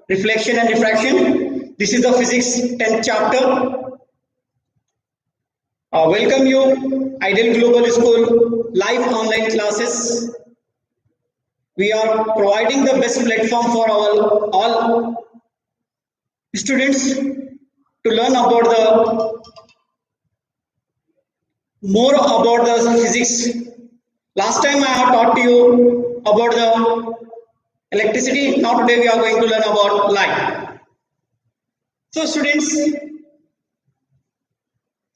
reflection and diffraction. This is the physics 10th chapter. Welcome you, Ideal Global School live online classes. We are providing the best platform for all students to learn about more about the physics. Last time I have taught you about the electricity. Now today we are going to learn about light. So students,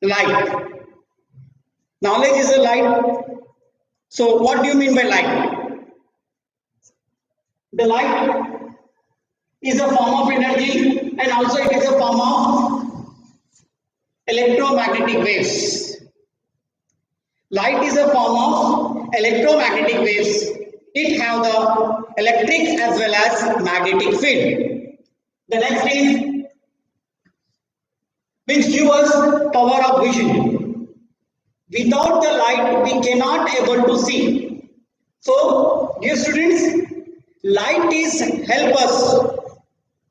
light. Knowledge is a light. So what do you mean by light? The light is a form of energy and also it is a form of electromagnetic waves. Light is a form of electromagnetic waves. It have the electric as well as magnetic field. The next is which gives us power of vision. Without the light, we cannot able to see. So, dear students, light is help us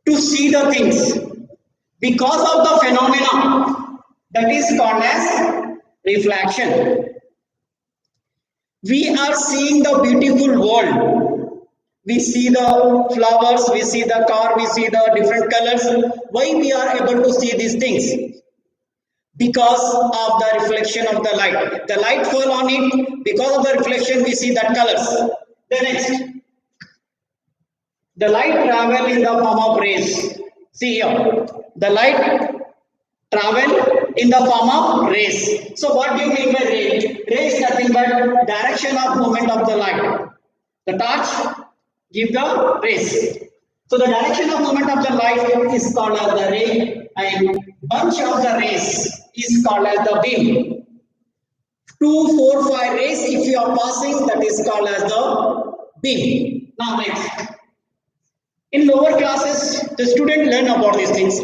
to see the things because of the phenomena that is called as reflection. We are seeing the beautiful world. We see the flowers, we see the car, we see the different colors. Why we are able to see these things? Because of the reflection of the light. The light fall on it. Because of the reflection, we see that colors. The next, the light travel in the form of rays. See here, the light travel in the form of rays. So what do you mean by ray? Ray is nothing but direction of movement of the light. The torch give the rays. So the direction of movement of the light is called as the ray, and bunch of the rays is called as the beam. 2, 4, 5 rays if you are passing, that is called as the beam. Now next, in lower classes the student learn about these things,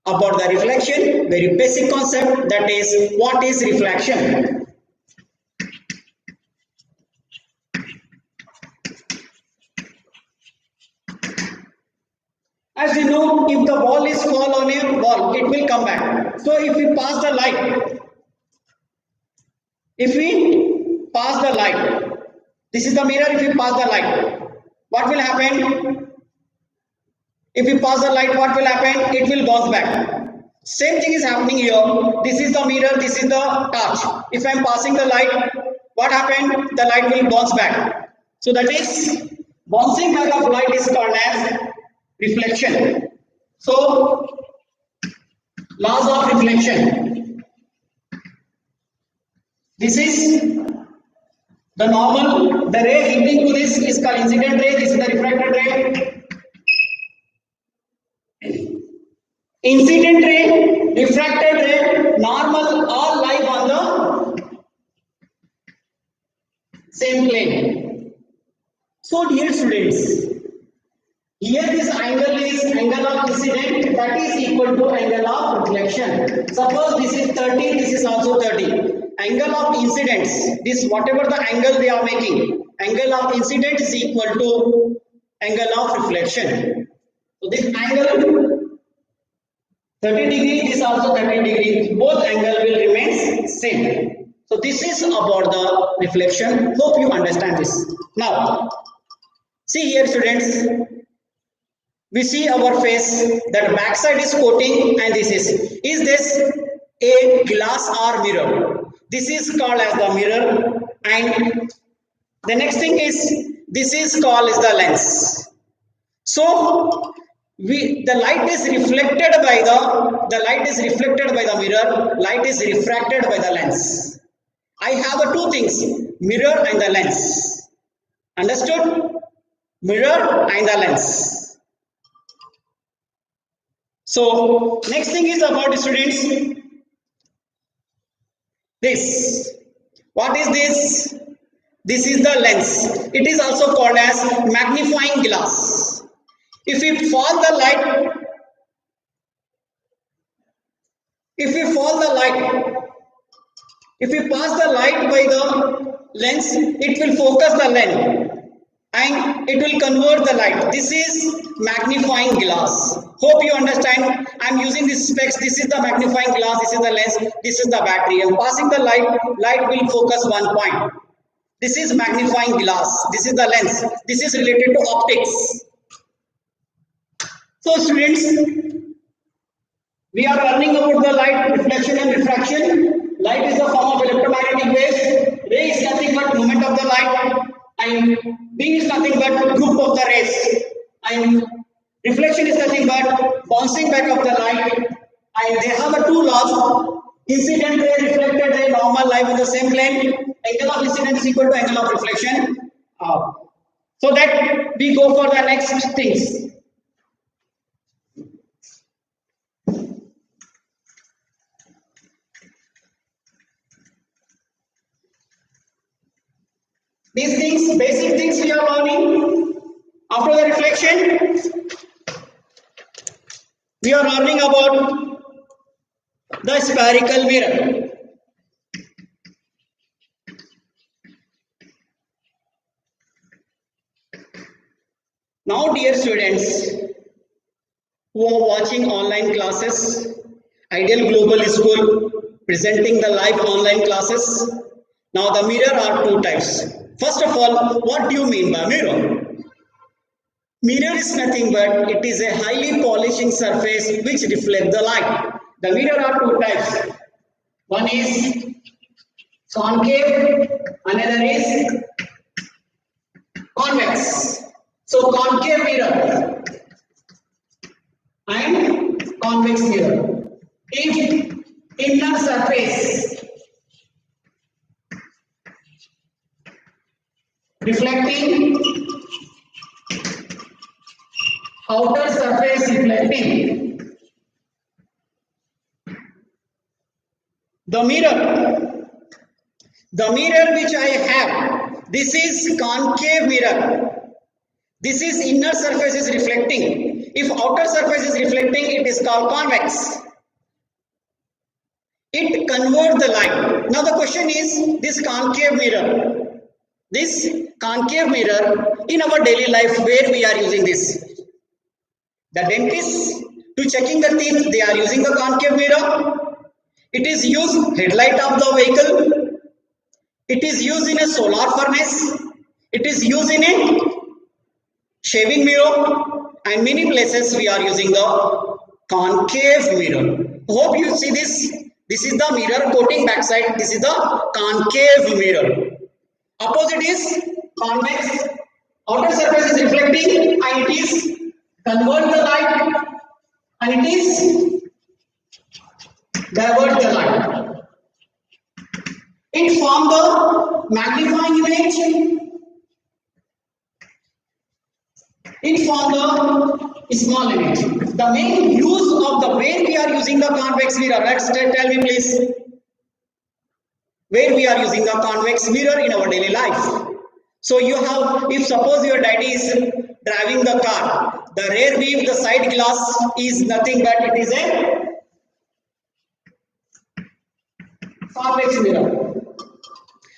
about the reflection, very basic concept, that is what is reflection. As you know, if the ball is fall on a wall, it will come back. So if we pass the light, this is the mirror. If we pass the light, what will happen? If we pass the light, what will happen? It will bounce back. Same thing is happening here. This is the mirror, this is the torch. If I am passing the light, what happened? The light will bounce back. So that is, bouncing back of light is called as reflection. So, laws of reflection. This is the normal, the ray hitting to this is called incident ray, this is the refracted ray. Incident ray, refracted ray, normal, all live on the same plane. So dear students, here this angle is angle of incident, that is equal to angle of reflection. Suppose this is 30, this is also 30. Angle of incidence, this whatever the angle they are making, angle of incident is equal to angle of reflection. So this angle 30 degree, this also 30 degree, both angle will remain same. So this is about the reflection. Hope you understand this. Now, see here students, we see our face, that backside is coating and this is this a glass or mirror? This is called as the mirror, and the next thing is, this is called as the lens. So the light is reflected by the mirror, light is refracted by the lens. I have two things, mirror and the lens. Understood? Mirror and the lens. So next thing is about students, this. What is this? This is the lens. It is also called as magnifying glass. If we fall the light, if we pass the light by the lens, it will focus the lens, and it will convert the light. This is magnifying glass. Hope you understand. I'm using this specs. This is the magnifying glass. This is the lens. This is the battery. I'm passing the light. Light will focus one point. This is magnifying glass. This is the lens. This is related to optics. So students, we are learning about the light reflection and refraction. Light is a form of electromagnetic waves. Ray is nothing but movement of the light, and beam is nothing but group of the rays. And reflection is nothing but bouncing back of the light. And they have a two laws: incident ray, reflected ray, normal light in the same plane. Angle of incidence is equal to angle of reflection. So that we go for the next things. These things, basic things we are learning. After the reflection, we are learning about the spherical mirror. Now, dear students who are watching online classes, Ideal Global School presenting the live online classes. Now, the mirror are two types. First of all, what do you mean by mirror? Mirror is nothing but it is a highly polishing surface which reflects the light. The mirror are two types. One is concave, another is convex. So concave mirror and convex mirror. If inner surface reflecting, outer surface reflecting, the mirror which I have, this is concave mirror. This is inner surface is reflecting. If outer surface is reflecting, it is called convex. It converts the light. Now the question is, this concave mirror in our daily life, where we are using this? The dentists, to checking the teeth, they are using the concave mirror. It is used headlight of the vehicle. It is used in a solar furnace. It is used in a shaving mirror, and many places we are using the concave mirror. Hope you see this. This is the mirror coating backside. This is the concave mirror. Opposite is convex. Outer surface is reflecting and it is convert the light and it is divert the light. It form the magnifying image. It form the small image. The main use of the where we are using the convex mirror. Let's tell me please. Where we are using the convex mirror in our daily life. So you have, if suppose your daddy is driving the car, the rear view, the side glass is nothing but it is a convex mirror.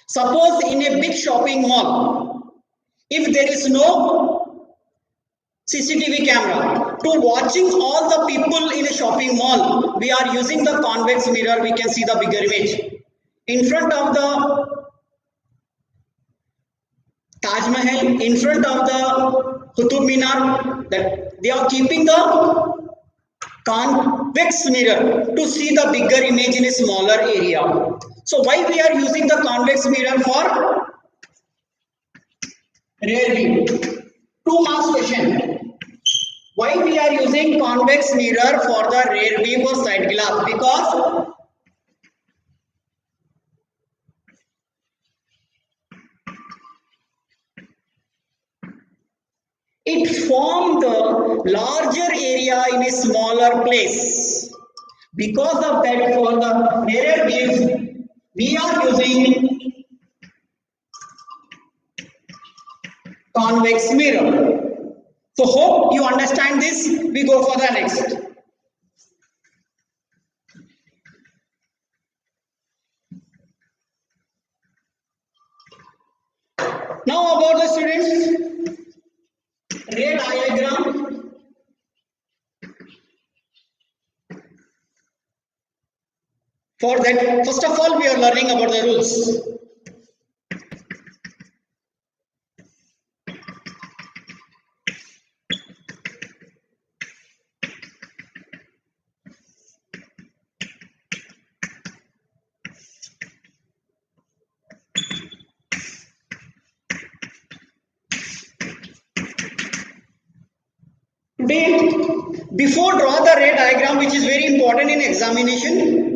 Suppose in a big shopping mall, if there is no CCTV camera, to watching all the people in a shopping mall, we are using the convex mirror, we can see the bigger image. In front of the Taj Mahal, in front of the Qutub Minar, that they are keeping the convex mirror to see the bigger image in a smaller area. So why we are using the convex mirror for rear view? 2 marks question. Why we are using convex mirror for the rear view or side glass? Because it forms the larger area in a smaller place. Because of that, for the rear view, we are using convex mirror. So hope you understand this. We go for the next. Now about the students. ray diagram. For that, first of all, we are learning about the rules. Today, before draw the ray diagram, which is very important in examination,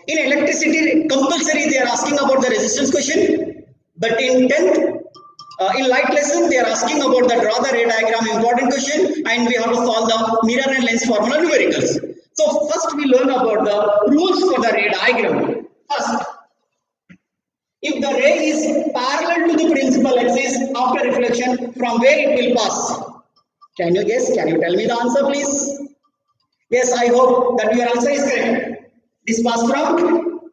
in electricity compulsory they are asking about the resistance question, but in 10th, in light lesson they are asking about the draw the ray diagram important question, and we have to solve the mirror and lens formula numericals. So first we learn about the rules for the ray diagram. First, if the ray is parallel to the principal axis after reflection, from where it will pass? Can you guess? Can you tell me the answer, please? Yes, I hope that your answer is correct. This pass from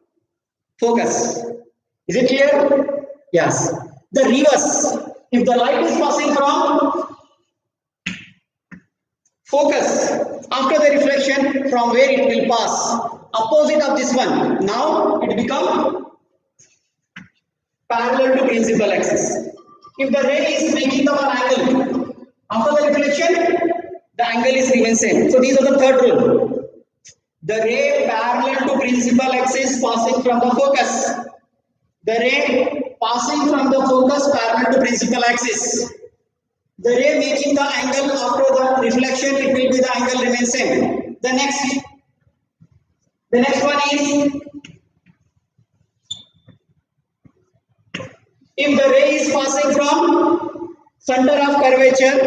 focus. Is it clear? Yes. The reverse. If the light is passing from focus after the reflection, from where it will pass? Opposite of this one. Now it becomes parallel to principal axis. If the ray is making the one angle, after the reflection, the angle is remain same. So these are the third rule. The ray parallel to principal axis passing from the focus. The ray passing from the focus parallel to principal axis. The ray making the angle after the reflection, it will be the angle remain same. The next one is, if the ray is passing from center of curvature,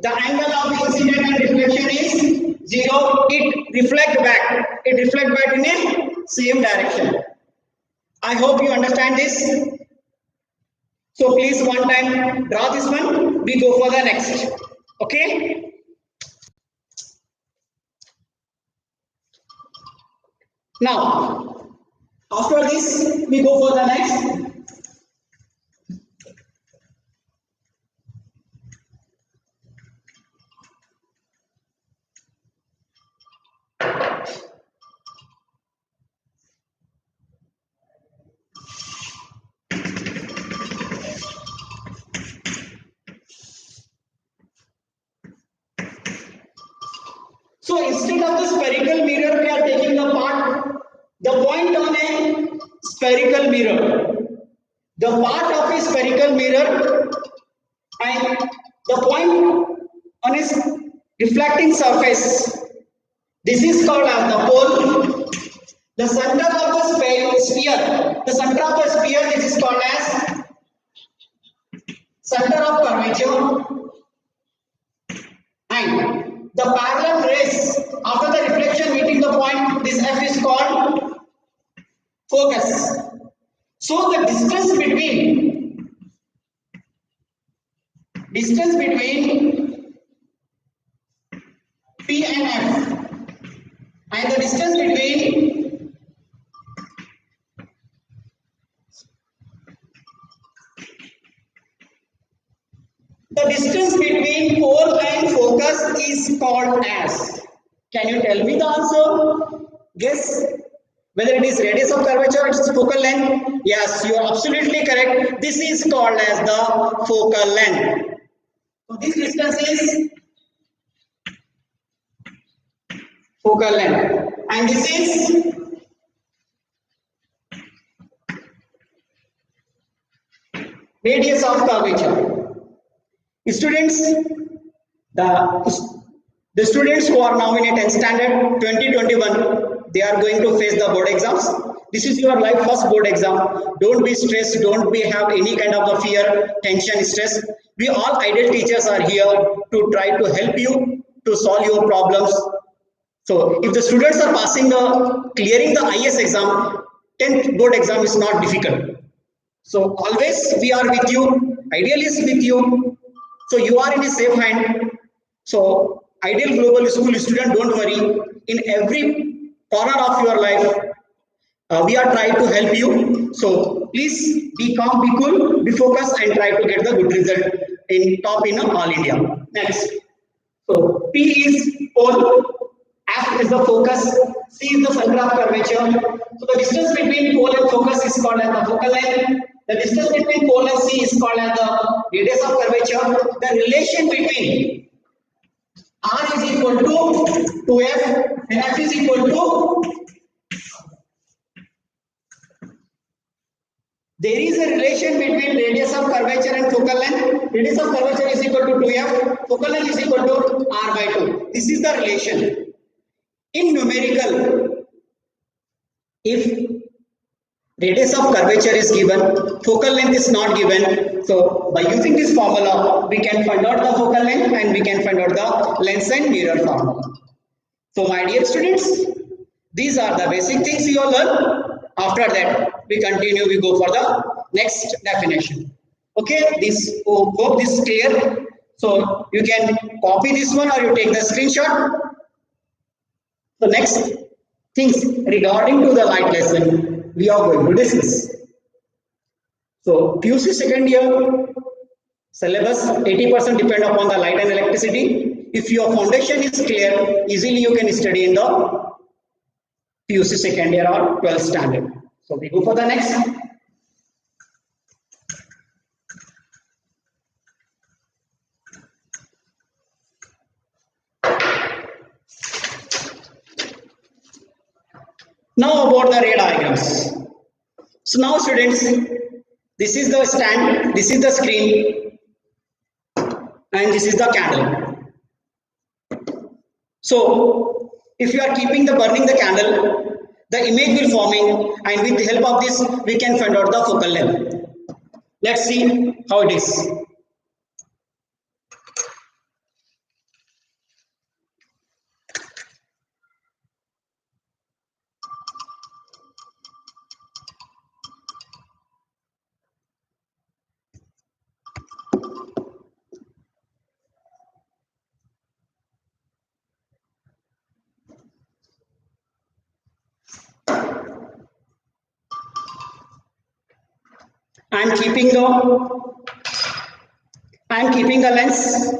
the angle of incident and reflection is 0. It reflects back. It reflects back in a same direction. I hope you understand this. So please one time draw this one. We go for the next. Okay. Now, after this, we go for the next. So instead of the spherical mirror, we are taking the point on a spherical mirror. The part of a spherical mirror and the point on its reflecting surface. This is called as the pole. The center of the sphere. The center of the sphere, this is called as center of curvature. And the parallel rays after the reflection meeting the point, this F is called focus. So the distance between P and F and the distance between pole and focus is called as. Can you tell me the answer? Guess whether it is radius of curvature or it is focal length. Yes, you are absolutely correct. This is called as the focal length. So this distance is focal length, and this is radius of curvature. Students, the students who are now in a 10th standard 2021, they are going to face the board exams. This is your life first board exam. Don't be stressed, don't be have any kind of the fear, tension, stress. We all ideal teachers are here to try to help you to solve your problems. So if the students are passing clearing the IS exam, 10th board exam is not difficult. So always we are with you, Ideal is with you. So you are in a safe hand. So Ideal Global School student, don't worry. In every corner of your life, we are trying to help you. So please be calm, be cool, be focused, and try to get the good result. in top in all India. Next. So P is pole, F is the focus, C is the center of curvature. So the distance between pole and focus is called as the focal length. The distance between pole and C is called as the radius of curvature. The relation between R is equal to 2F and F is equal to, there is a relation between radius of curvature and focal length. Radius of curvature is equal to 2F, focal length is equal to R by 2. This is the relation. In numerical, if radius of curvature is given, focal length is not given, so by using this formula, we can find out the focal length and we can find out the length and mirror formula. So my dear students, these are the basic things you all learn. After that, we continue, we go for the next definition. Okay, this, hope this is clear. So you can copy this one or you take the screenshot. So next things regarding to the light lesson, we are going to discuss. So PUC second year syllabus 80% depend upon the light and electricity. If your foundation is clear, easily you can study in the PUC second year or 12th standard. So we go for the next. Now about the ray diagrams. So now students, this is the stand, this is the screen, and this is the candle. So if you are keeping the burning the candle, the image will forming, and with the help of this we can find out the focal length. Let's see how it is. I am keeping the lens.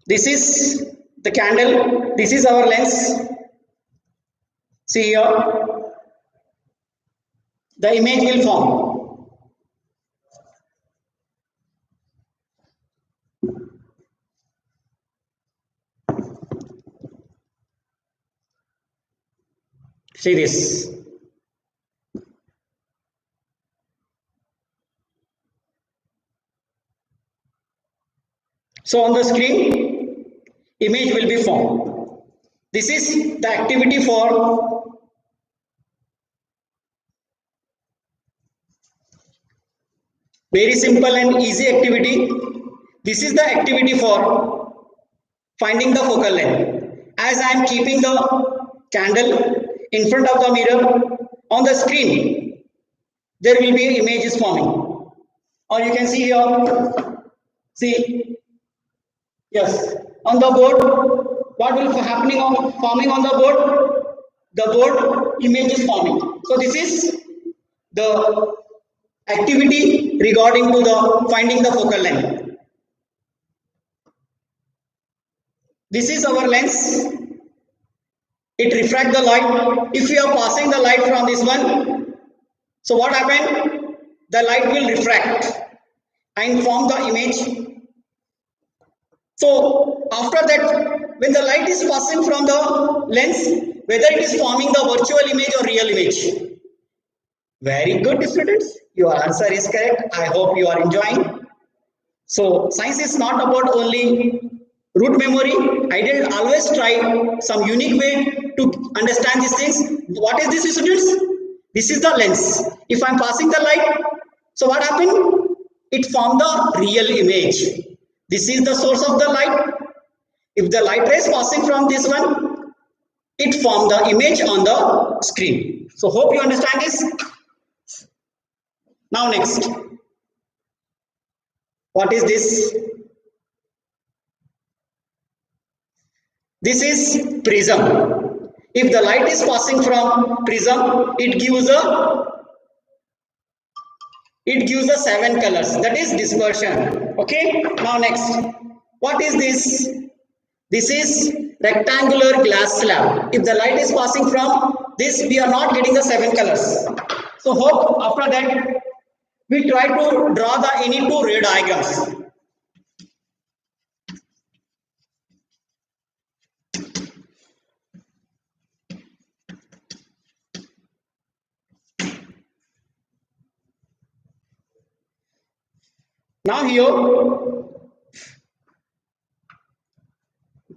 This is the candle. This is our lens. See here. The image will form. See this. So on the screen, image will be formed. This is the activity for very simple and easy activity. This is the activity for finding the focal length. As I am keeping the candle in front of the mirror, on the screen, there will be images forming. Or you can see here, see, yes, on the board, what will forming on the board? The board image is forming. So this is the activity regarding to the finding the focal length. This is our lens. It refracts the light. If you are passing the light from this one, so what happened? The light will refract and form the image. So after that, when the light is passing from the lens, whether it is forming the virtual image or real image. Very good, students. Your answer is correct. I hope you are enjoying. So science is not about only root memory. I did always try some unique way to understand these things. What is this, students? This is the lens. If I am passing the light, so what happened? It formed the real image. This is the source of the light. If the light ray is passing from this one, it formed the image on the screen. So hope you understand this. Now next, what is this? This is prism. If the light is passing from prism, it gives a It gives the 7 colors. That is dispersion. Okay. Now next, what is this? This is rectangular glass slab. If the light is passing from this, we are not getting the 7 colors. So hope after that we try to draw the any two ray diagrams. Now here,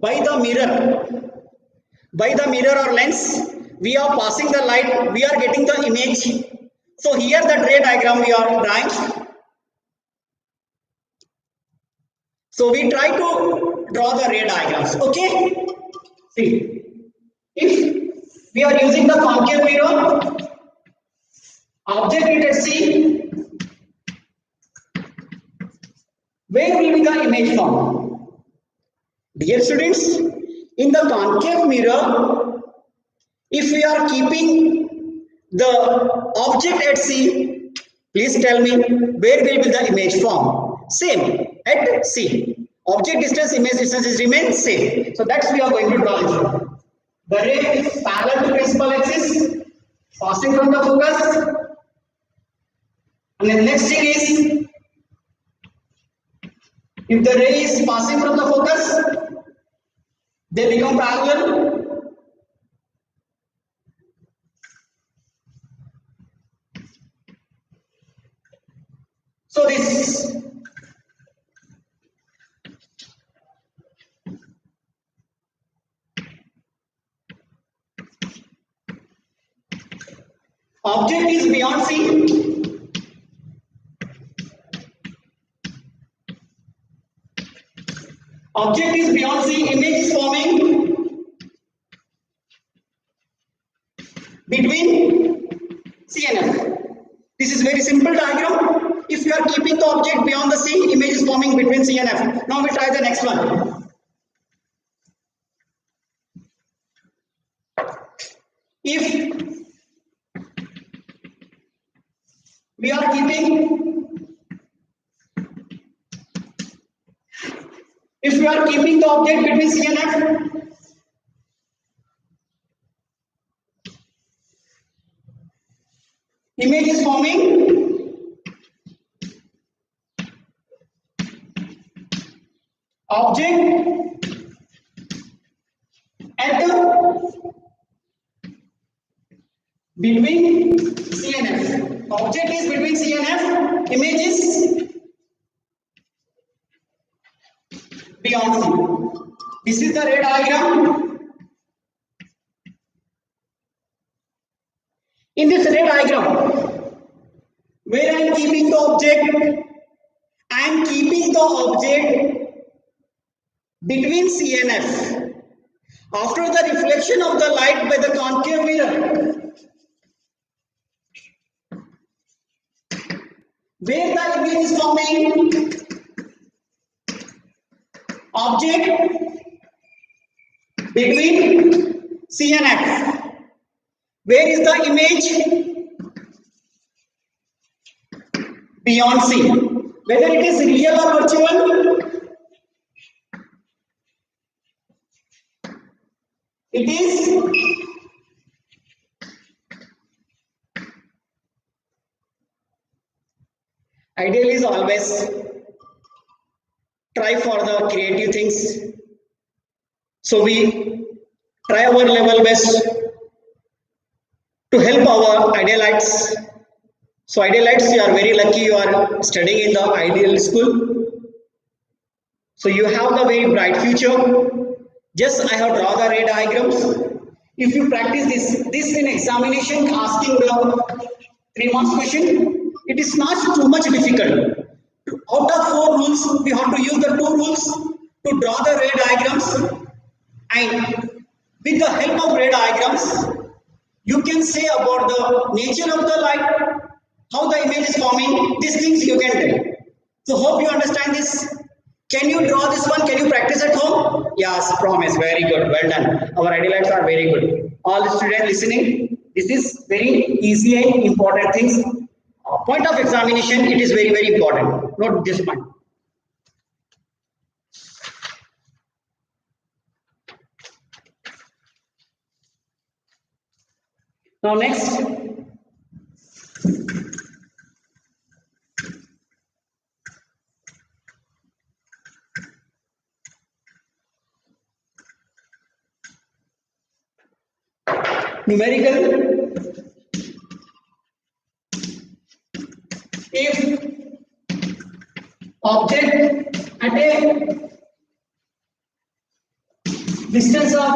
by the mirror or lens, we are passing the light, we are getting the image. So here the ray diagram we are drawing. So we try to draw the ray diagrams. Okay. See, if we are using the concave mirror, object is at C, where will be the image form? Dear students, in the concave mirror, if we are keeping the object at C, please tell me where will be the image form? Same at C. Object distance, image distance is remain same. So that's we are going to draw it. The ray is parallel to principal axis, passing from the focus. And the next thing is, if the ray is passing from the focus, they become parallel. So this object is beyond C. Object is beyond C, image is forming between C and F. This is very simple diagram. If you are keeping the object beyond the C, image is forming between C and F. Now we try the next one. If we are keeping the object between C and F, image is forming object at between C and F. Object is between C and F, image is beyond C. This is the ray diagram. In this ray diagram, where I am keeping the object, I am keeping the object between C and F. After the reflection of the light by the concave mirror, where the image is forming object between C and F. Where is the image? Beyond C. Whether it is real or virtual, it is ideal is always try for the creative things. So we try our level best to help our idealites. So idealites, you are very lucky you are studying in the ideal school. So you have the very bright future. Just I have drawn the ray diagrams. If you practice this in examination asking the 3 marks question, it is not too much difficult. Out of 4 rules, we have to use the 2 rules to draw the ray diagrams, and with the help of ray diagrams, you can say about the nature of the light, how the image is forming, these things you can do. So hope you understand this. Can you draw this one? Can you practice at home? Yes, promise. Very good. Well done. Our idealites are very good. All the students listening, this is very easy and important things. point of examination, it is very, very important. Note this point. Now next, numerical. If object at a distance of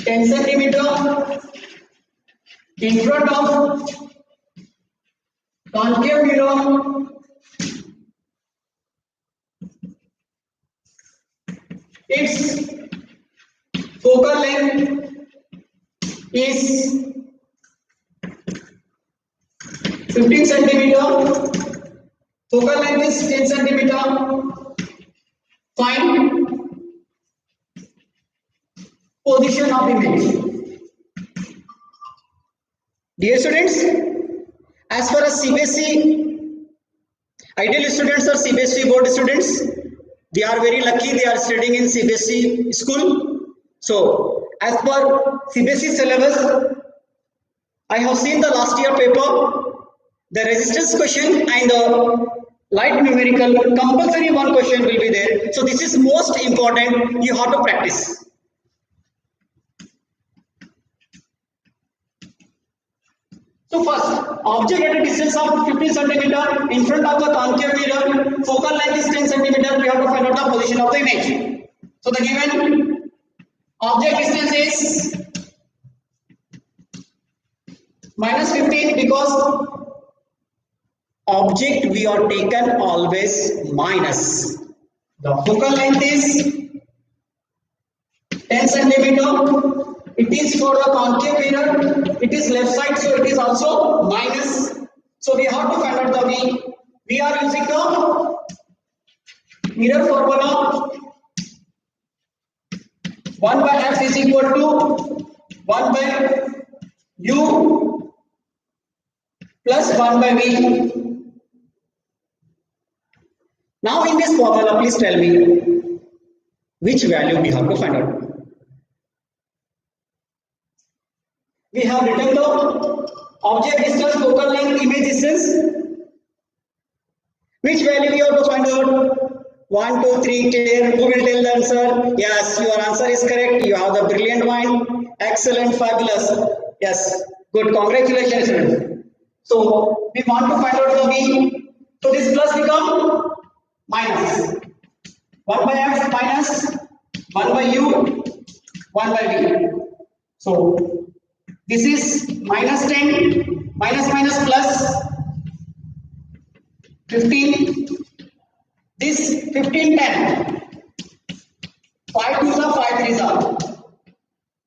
10 centimeter in front of concave mirror its focal length is 15 centimeter, focal length is 10 centimeter, find position of image. Dear students, as far as CBSE, ideal students or CBSE board students, they are very lucky, they are studying in CBSE school. So, as per CBSE syllabus, I have seen the last year paper, the resistance question and the light numerical, compulsory one question will be there. So, this is most important, you have to practice. So first, object at a distance of 15 centimeter in front of the concave mirror, focal length is 10 centimeter. We have to find out the position of the image. So the given object distance is minus 15 because object we are taken always minus. The focal length is 10 centimeter. It is for the concave mirror, it is left side, so it is also minus. So we have to find out the V. We are using the mirror formula. 1 by F is equal to 1 by U plus 1 by V. Now in this formula, please tell me which value we have to find out. We have written the object distance, focal length, image distance. Which value we have to find out? 1, 2, 3, 10. Who will tell the answer? Yes, your answer is correct. You have the brilliant mind. Excellent, fabulous. Yes, good. Congratulations, students. So we want to find out the V. So this plus become minus. 1 by F minus 1 by U, 1 by V. So this is minus 10, minus minus plus 15. This 15, 10. 5 2s are 5 3s are.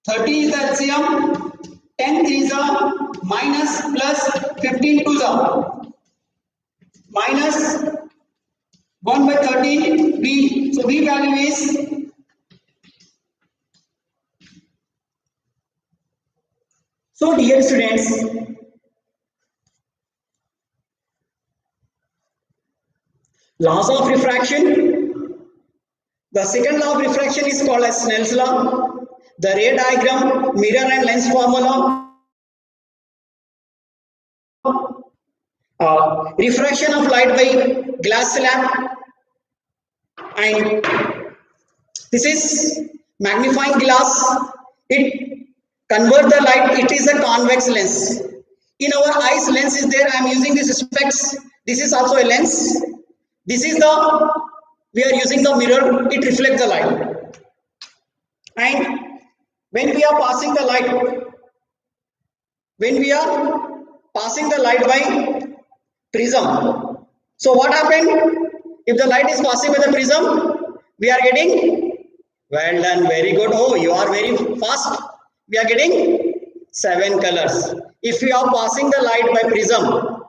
30 is the LCM. 10 3s are minus plus 15 2s are. Minus 1 by 13 V. So V value is so dear students, laws of refraction. The second law of refraction is called as Snell's law. The ray diagram, mirror and lens formula. Refraction of light by glass slab. And this is magnifying glass. It convert the light, it is a convex lens. In our eyes, lens is there. I am using this specs. This is also a lens. This is the, we are using the mirror, it reflects the light. And when we are passing the light, by prism. So what happened? If the light is passing by the prism, we are getting, well done, very good. Oh, you are very fast. We are getting 7 colors. If we are passing the light by prism,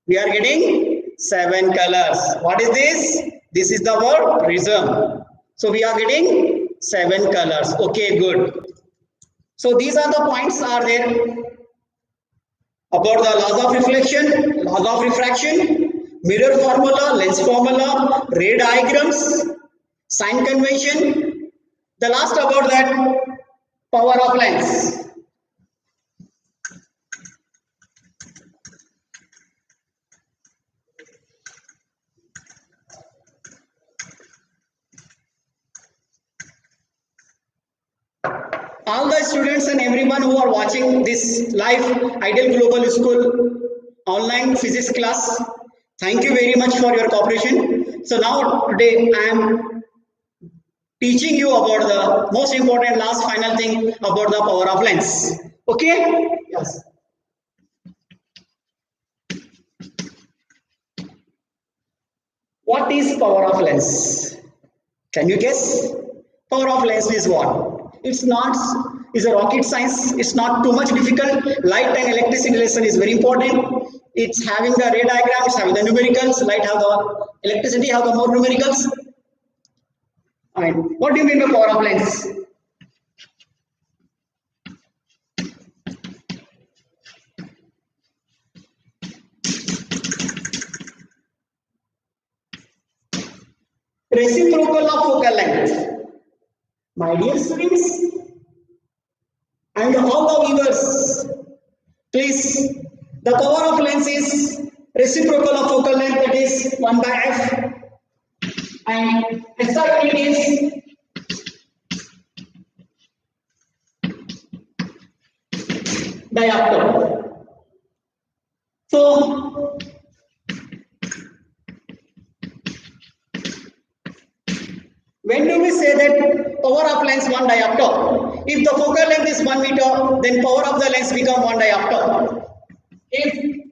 we are getting 7 colors. What is this? This is the word prism. So we are getting 7 colors. Okay, good. So these are the points are there. about the laws of reflection, laws of refraction, mirror formula, lens formula, ray diagrams, sign convention. The last about that, power of lens. All the students and everyone who are watching this live Ideal Global School online physics class, thank you very much for your cooperation. So now today I am teaching you about the most important last final thing about the power of lens. Okay? Yes. What is power of lens? Can you guess? Power of lens is what? It's not is a rocket science. It's not too much difficult. Light and electricity lesson is very important. It's having the ray diagram, it's having the numericals. Light have the electricity have the more numericals. And what do you mean by power of lens? Reciprocal of focal length. My dear students and all the viewers, please, the power of lens is reciprocal of focal length, that is 1 by f, and SR unit is diopter. So when do we say that power of lens 1 diopter? If the focal length is 1 meter, then power of the lens become 1 diopter. If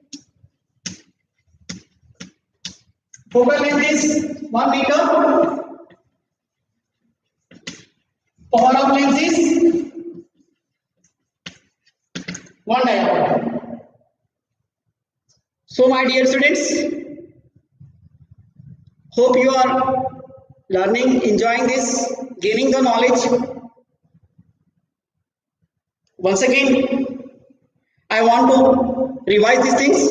focal length is 1 meter, power of lens is 1 diopter. So my dear students, hope you are learning, enjoying this, gaining the knowledge. Once again, I want to revise these things.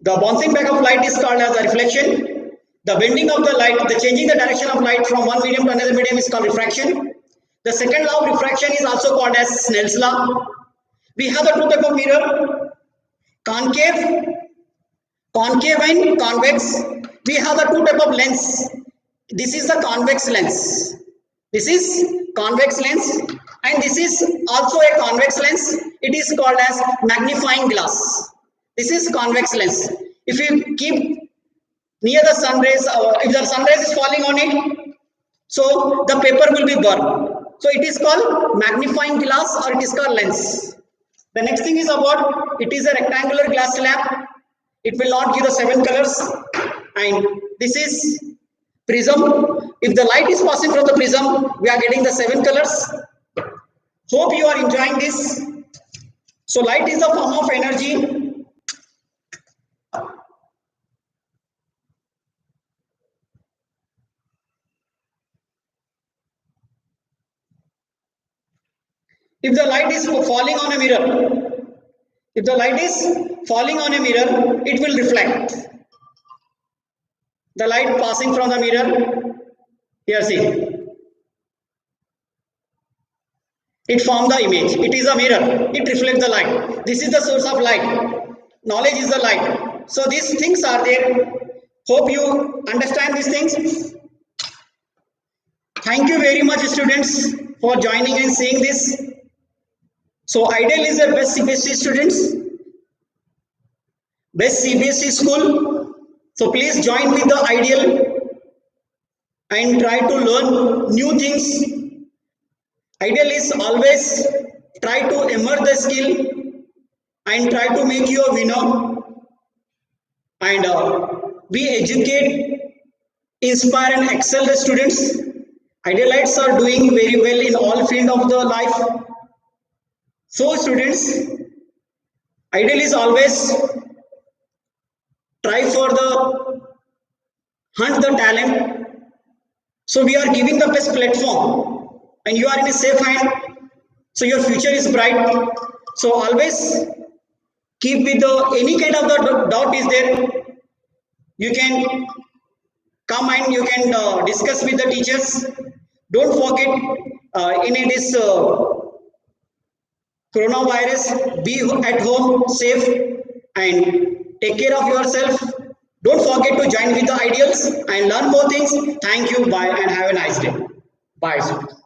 The bouncing back of light is called as a reflection. The bending of the light, the changing the direction of light from one medium to another medium is called refraction. The second law of refraction is also called as Snell's law. We have the two types of mirror, concave and convex. We have the two types of lens. This is the convex lens. This is convex lens, and this is also a convex lens. It is called as magnifying glass. This is convex lens. If you keep near the sun rays, if the sun rays is falling on it, so the paper will be burned. So it is called magnifying glass, or it is called lens. The next thing is about, it is a rectangular glass slab. It will not give the 7 colors, and this is prism. If the light is passing from the prism, we are getting the 7 colors. Hope you are enjoying this. So light is a form of energy. If the light is falling on a mirror, if the light is falling on a mirror, it will reflect. The light passing from the mirror, here see, it forms the image. It is a mirror, it reflects the light. This is the source of light. Knowledge is the light. So these things are there. Hope you understand these things. Thank you very much, students, for joining and seeing this. So Ideal is the best CBSE students, best CBSE school. So please join with the Ideal and try to learn new things. Ideal is always try to immerse the skill and try to make you a winner, and we educate, inspire and excel the students. Idealites are doing very well in all field of the life. So students, Ideal is always try for the hunt the talent. So we are giving the best platform, and you are in a safe hand. So your future is bright. So always keep with the any kind of the doubt is there, you can come and you can discuss with the teachers. Don't forget in this coronavirus, be at home safe and take care of yourself. Don't forget to join with the ideals and learn more things. Thank you, bye, and have a nice day. Bye, students.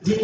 Ji